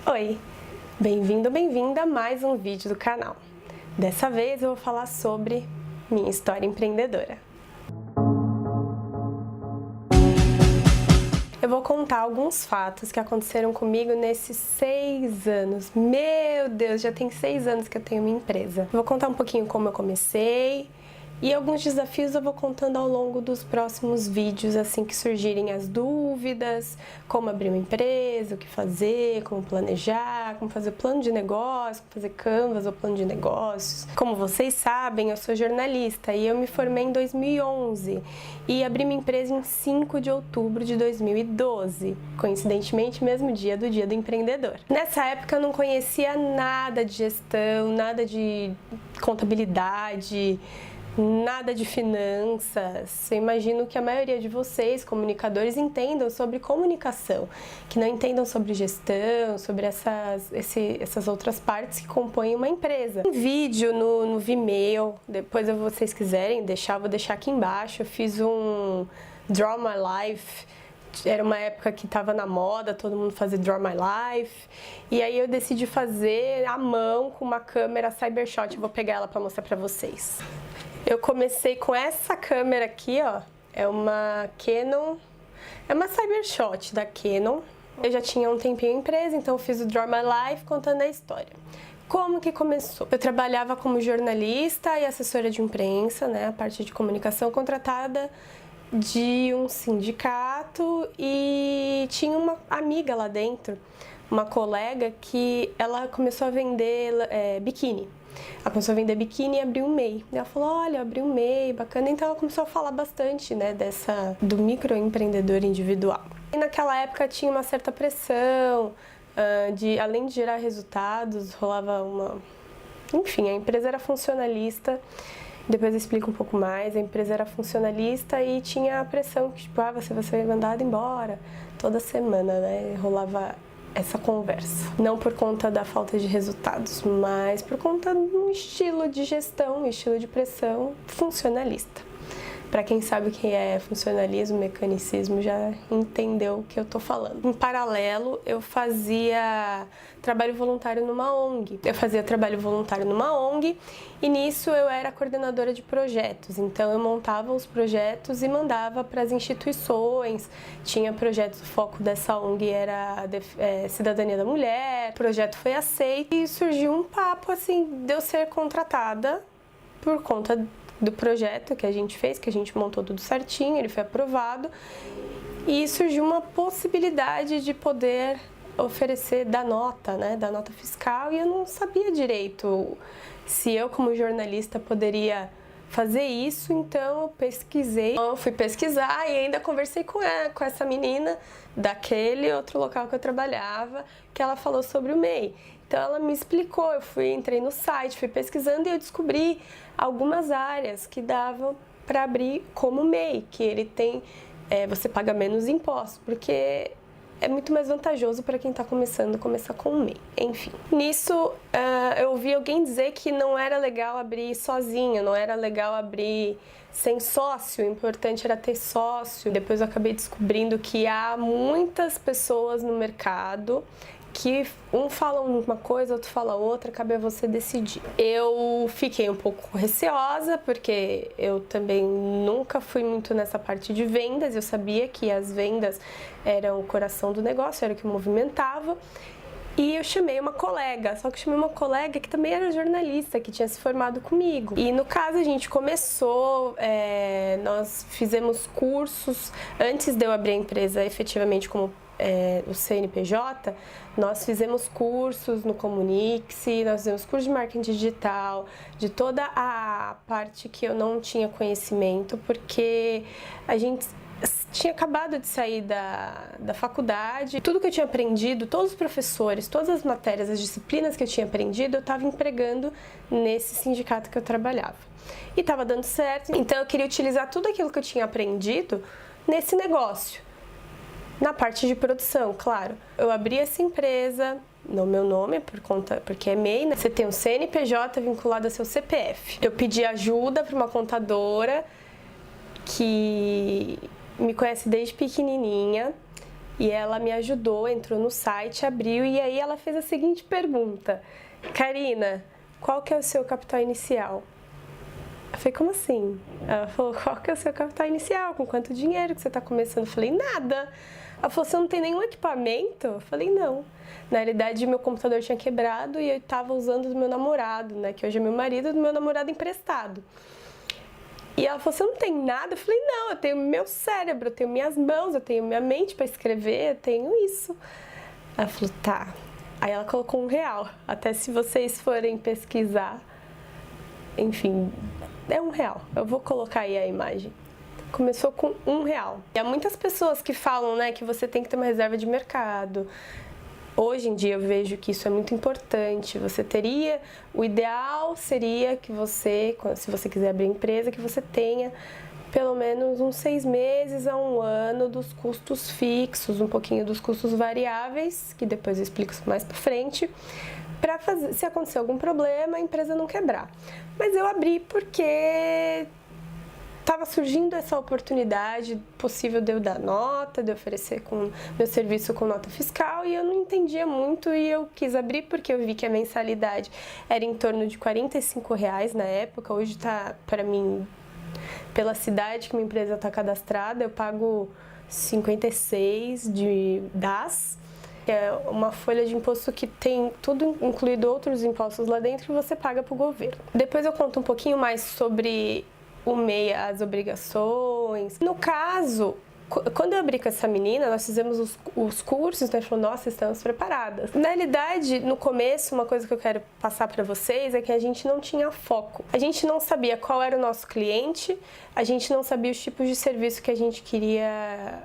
Oi, bem-vindo ou bem-vinda a mais um vídeo do canal. Dessa vez eu vou falar sobre minha história empreendedora. Eu vou contar alguns fatos que aconteceram comigo nesses 6 anos. Meu Deus, já tem 6 anos que eu tenho minha empresa. Eu vou contar um pouquinho como eu comecei e alguns desafios eu vou contando ao longo dos próximos vídeos, assim que surgirem as dúvidas, como abrir uma empresa, o que fazer, como planejar, como fazer plano de negócio, como fazer Canvas ou plano de negócios. Como vocês sabem, eu sou jornalista e eu me formei em 2011 e abri minha empresa em 5 de outubro de 2012, coincidentemente mesmo dia do Dia do Empreendedor. Nessa época eu não conhecia nada de gestão, nada de contabilidade, nada de finanças. Eu imagino que a maioria de vocês, comunicadores, entendam sobre comunicação, que não entendam sobre gestão, sobre essas outras partes que compõem uma empresa. Um vídeo no Vimeo, depois se vocês quiserem deixar, eu vou deixar aqui embaixo. Eu fiz um Draw My Life. Era uma época que estava na moda, todo mundo fazia Draw My Life. E aí eu decidi fazer à mão com uma câmera Cybershot. Eu vou pegar ela para mostrar para vocês. Eu comecei com essa câmera aqui, ó. É uma Canon, é uma Cybershot da Canon. Eu já tinha um tempinho em empresa, então eu fiz o Draw My Life contando a história. Como que começou? Eu trabalhava como jornalista e assessora de imprensa, né? A parte de comunicação contratada de um sindicato e tinha uma amiga lá dentro, uma colega que ela começou a vender biquíni. Ela começou a vender biquíni e abriu um MEI. Ela falou, olha, abri um MEI, bacana. Então ela começou a falar bastante, né, do microempreendedor individual. E naquela época tinha uma certa pressão, além de gerar resultados, rolava uma... Enfim, a empresa era funcionalista. Depois eu explico um pouco mais. A empresa era funcionalista e tinha a pressão que, tipo, você vai ser mandado embora toda semana, né? Rolava essa conversa. Não por conta da falta de resultados, mas por conta de um estilo de gestão, um estilo de pressão funcionalista. Para quem sabe o que é funcionalismo, mecanicismo, já entendeu o que eu tô falando. Em paralelo, eu fazia trabalho voluntário numa ONG. E nisso eu era coordenadora de projetos. Então eu montava os projetos e mandava para as instituições. Tinha projetos, o foco dessa ONG era cidadania da mulher. O projeto foi aceito e surgiu um papo assim de eu ser contratada por conta do projeto que a gente fez, que a gente montou tudo certinho, ele foi aprovado e surgiu uma possibilidade de poder oferecer da nota, né, da nota fiscal, e eu não sabia direito se eu como jornalista poderia fazer isso, então eu pesquisei, eu fui pesquisar e ainda conversei com essa menina daquele outro local que eu trabalhava, que ela falou sobre o MEI. Então ela me explicou, entrei no site, fui pesquisando e eu descobri algumas áreas que davam para abrir como MEI, que ele tem, você paga menos impostos, porque é muito mais vantajoso para quem está começando, começar com um MEI. Enfim, nisso eu ouvi alguém dizer que não era legal abrir sozinha, não era legal abrir sem sócio, o importante era ter sócio. Depois eu acabei descobrindo que há muitas pessoas no mercado que um fala uma coisa, outro fala outra, cabe a você decidir. Eu fiquei um pouco receosa, porque eu também nunca fui muito nessa parte de vendas, eu sabia que as vendas eram o coração do negócio, era o que movimentava, e eu chamei uma colega, só que eu chamei uma colega que também era jornalista, que tinha se formado comigo. E no caso a gente começou, nós fizemos cursos, antes de eu abrir a empresa efetivamente como o CNPJ, nós fizemos cursos no Comunique-se, nós fizemos curso de marketing digital, de toda a parte que eu não tinha conhecimento, porque a gente tinha acabado de sair da faculdade. Tudo que eu tinha aprendido, todos os professores, todas as matérias, as disciplinas que eu tinha aprendido, eu estava empregando nesse sindicato que eu trabalhava. E estava dando certo, então eu queria utilizar tudo aquilo que eu tinha aprendido nesse negócio. Na parte de produção, claro. Eu abri essa empresa no meu nome, porque é MEI, né? Você tem um CNPJ vinculado ao seu CPF. Eu pedi ajuda para uma contadora que me conhece desde pequenininha E ela me ajudou, entrou no site, abriu e aí ela fez a seguinte pergunta: Karina, qual que é o seu capital inicial? Eu falei, como assim? Ela falou, qual que é o seu capital inicial? Com quanto dinheiro que você está começando? Eu falei, nada. Ela falou, você não tem nenhum equipamento? Eu falei, não. Na realidade, meu computador tinha quebrado e eu estava usando do meu namorado, né? Que hoje é meu marido, do meu namorado emprestado. E ela falou, você não tem nada? Eu falei, não, eu tenho meu cérebro, eu tenho minhas mãos, eu tenho minha mente para escrever, eu tenho isso. Ela falou, tá. Aí ela colocou R$1. Até se vocês forem pesquisar, enfim, é R$1. Eu vou colocar aí a imagem. Começou com R$1. E há muitas pessoas que falam, né, que você tem que ter uma reserva de mercado. Hoje em dia eu vejo que isso é muito importante. O ideal seria que você, se você quiser abrir empresa, que você tenha pelo menos uns 6 meses a 1 ano dos custos fixos, um pouquinho dos custos variáveis, que depois eu explico mais pra frente, para fazer, se acontecer algum problema, a empresa não quebrar. Mas eu abri porque estava surgindo essa oportunidade possível de eu dar nota, de oferecer com meu serviço com nota fiscal, e eu não entendia muito e eu quis abrir porque eu vi que a mensalidade era em torno de R$45 na época. Hoje está, para mim, pela cidade que minha empresa está cadastrada, eu pago 56 de DAS, que é uma folha de imposto que tem tudo incluído, outros impostos lá dentro, que você paga para o governo. Depois eu conto um pouquinho mais sobre o MEI, as obrigações. No caso, quando eu abri com essa menina, nós fizemos os cursos, né? Falou, nossa, estamos preparadas. Na realidade, no começo, uma coisa que eu quero passar para vocês é que a gente não tinha foco. A gente não sabia qual era o nosso cliente, a gente não sabia os tipos de serviço que a gente queria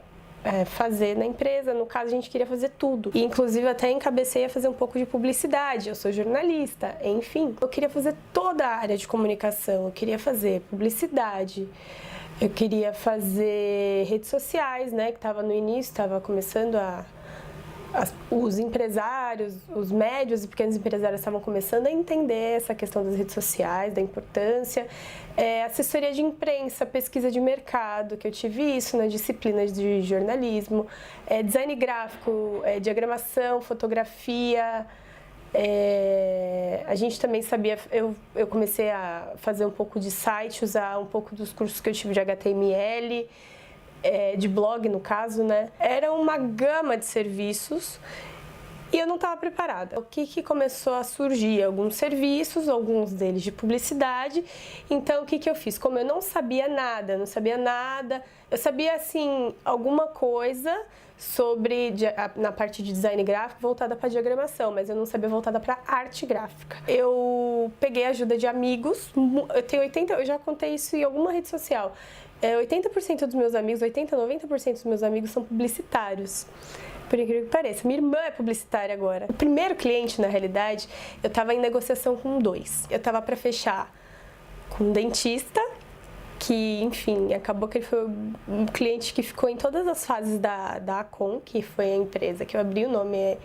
fazer na empresa. No caso, a gente queria fazer tudo. E, inclusive, até encabecei a fazer um pouco de publicidade. Eu sou jornalista, enfim. Eu queria fazer toda a área de comunicação. Eu queria fazer publicidade. Eu queria fazer redes sociais, né? Que estava no início, estava começando os empresários, os médios e pequenos empresários estavam começando a entender essa questão das redes sociais, da importância. Assessoria de imprensa, pesquisa de mercado, que eu tive isso na disciplina de jornalismo. Design gráfico, diagramação, fotografia. A gente também sabia, eu comecei a fazer um pouco de site, usar um pouco dos cursos que eu tive de HTML, de blog no caso, né? Era uma gama de serviços e eu não estava preparada. O que começou a surgir? Alguns serviços, alguns deles de publicidade. Então, o que eu fiz? Como eu não sabia nada, eu sabia, assim, alguma coisa sobre, na parte de design gráfico, voltada para diagramação, mas eu não sabia voltada para arte gráfica. Eu peguei a ajuda de amigos, eu já contei isso em alguma rede social. 80% dos meus amigos, 90% dos meus amigos são publicitários. Por incrível que pareça. Minha irmã é publicitária agora. O primeiro cliente, na realidade, eu estava em negociação com 2. Eu estava para fechar com um dentista, que, enfim, acabou que ele foi um cliente que ficou em todas as fases da Acon, que foi a empresa que eu abri, o nome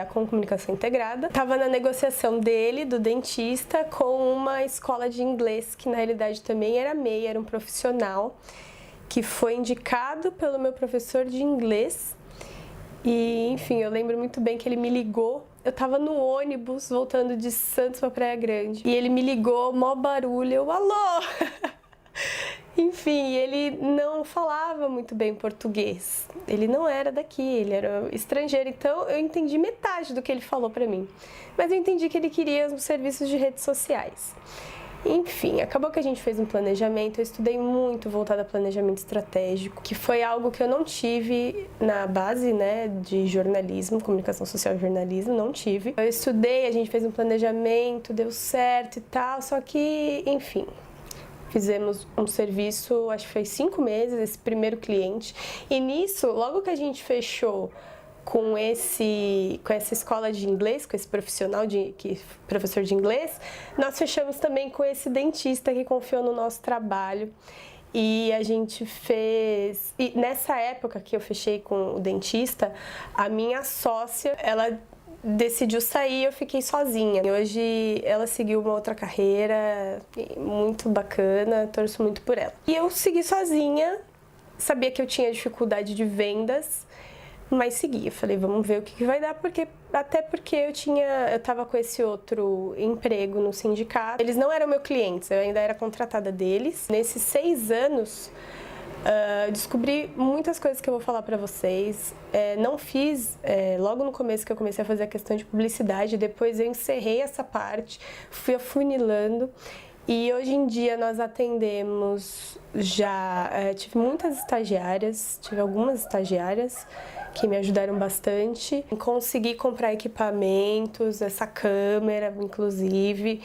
Acon Comunicação Integrada. Estava na negociação dele, do dentista, com uma escola de inglês, que na realidade também era MEI, era um profissional, que foi indicado pelo meu professor de inglês. E, enfim, eu lembro muito bem que ele me ligou. Eu tava no ônibus voltando de Santos pra Praia Grande. E ele me ligou, mó barulho, eu, alô! Enfim, ele não falava muito bem português. Ele não era daqui, ele era estrangeiro. Então, eu entendi metade do que ele falou pra mim. Mas eu entendi que ele queria os serviços de redes sociais. Enfim, acabou que a gente fez um planejamento, eu estudei muito voltado a planejamento estratégico, que foi algo que eu não tive na base, né, de jornalismo, comunicação social e jornalismo, não tive. Eu estudei, a gente fez um planejamento, deu certo e tal, só que, enfim, fizemos um serviço, acho que foi 5 meses, esse primeiro cliente, e nisso, logo que a gente fechou com essa escola de inglês, com esse profissional, professor de inglês, nós fechamos também com esse dentista que confiou no nosso trabalho. E a gente fez... E nessa época que eu fechei com o dentista, a minha sócia, ela decidiu sair, eu fiquei sozinha. E hoje ela seguiu uma outra carreira muito bacana, torço muito por ela. E eu segui sozinha, sabia que eu tinha dificuldade de vendas. mas segui. Eu falei, vamos ver o que vai dar, até porque eu tava com esse outro emprego no sindicato. Eles não eram meus clientes, eu ainda era contratada deles. Nesses 6 anos, descobri muitas coisas que eu vou falar pra vocês. Não fiz, logo no começo que eu comecei a fazer a questão de publicidade, depois eu encerrei essa parte, fui afunilando. E hoje em dia nós atendemos tive muitas estagiárias, tive algumas estagiárias que me ajudaram bastante. Consegui comprar equipamentos, essa câmera, inclusive.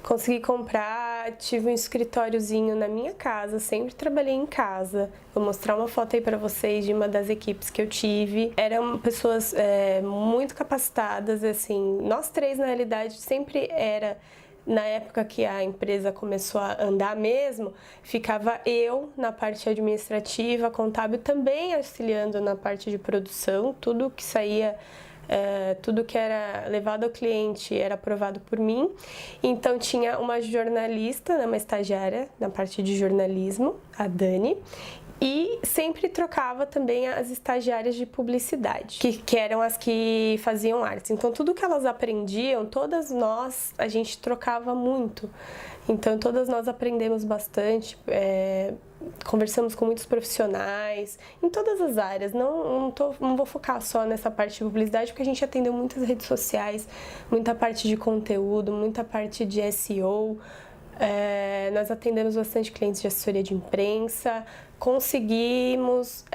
Consegui comprar, tive um escritóriozinho na minha casa, sempre trabalhei em casa. Vou mostrar uma foto aí pra vocês de uma das equipes que eu tive. Eram pessoas muito capacitadas, assim, nós três na realidade sempre na época que a empresa começou a andar mesmo, ficava eu na parte administrativa, contábil também auxiliando na parte de produção, tudo que saía, tudo que era levado ao cliente era aprovado por mim. Então tinha uma jornalista, uma estagiária na parte de jornalismo, a Dani, e sempre trocava também as estagiárias de publicidade, que eram as que faziam artes. Então tudo que elas aprendiam, todas nós, a gente trocava muito. Então todas nós aprendemos bastante, conversamos com muitos profissionais, em todas as áreas. Não vou focar só nessa parte de publicidade, porque a gente atendeu muitas redes sociais, muita parte de conteúdo, muita parte de SEO. Nós atendemos bastante clientes de assessoria de imprensa. Conseguimos,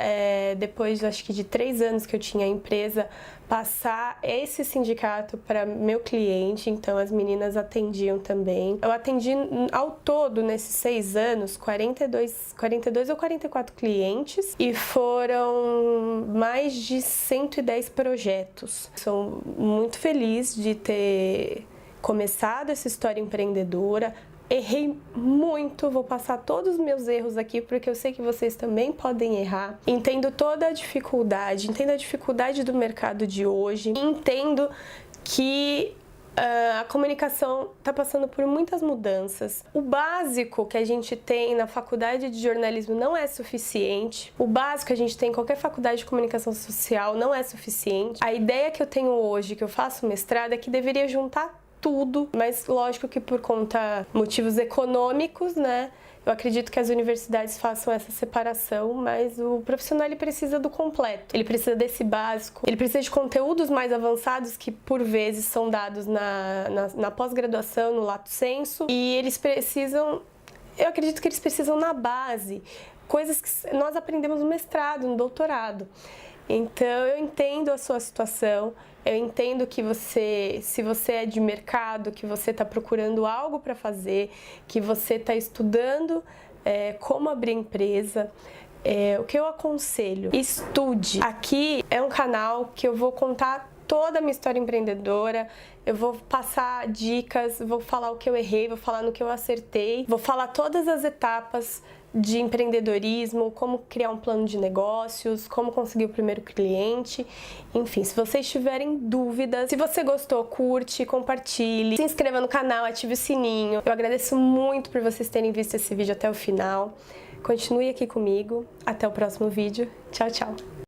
depois acho que de 3 anos que eu tinha a empresa, passar esse sindicato para meu cliente, então as meninas atendiam também. Eu atendi ao todo, nesses 6 anos, 42 ou 44 clientes e foram mais de 110 projetos. Sou muito feliz de ter começado essa história empreendedora. Errei muito, vou passar todos os meus erros aqui, porque eu sei que vocês também podem errar. Entendo toda a dificuldade, entendo a dificuldade do mercado de hoje, entendo que a comunicação está passando por muitas mudanças. O básico que a gente tem na faculdade de jornalismo não é suficiente. O básico que a gente tem em qualquer faculdade de comunicação social não é suficiente. A ideia que eu tenho hoje, que eu faço mestrado, é que deveria juntar tudo, mas lógico que por motivos econômicos, né? Eu acredito que as universidades façam essa separação, mas o profissional ele precisa do completo. Ele precisa desse básico, ele precisa de conteúdos mais avançados que por vezes são dados na pós-graduação, no lato sensu, e eles precisam, eu acredito que eles precisam na base, coisas que nós aprendemos no mestrado, no doutorado. Então eu entendo a sua situação, eu entendo que se você é de mercado, que você está procurando algo para fazer, que você está estudando como abrir empresa, o que eu aconselho? Estude. Aqui é um canal que eu vou contar toda a minha história empreendedora, eu vou passar dicas, vou falar o que eu errei, vou falar no que eu acertei, vou falar todas as etapas de empreendedorismo, como criar um plano de negócios, como conseguir o primeiro cliente, enfim, se vocês tiverem dúvidas, se você gostou, curte, compartilhe, se inscreva no canal, ative o sininho. Eu agradeço muito por vocês terem visto esse vídeo até o final. Continue aqui comigo, até o próximo vídeo, tchau, tchau!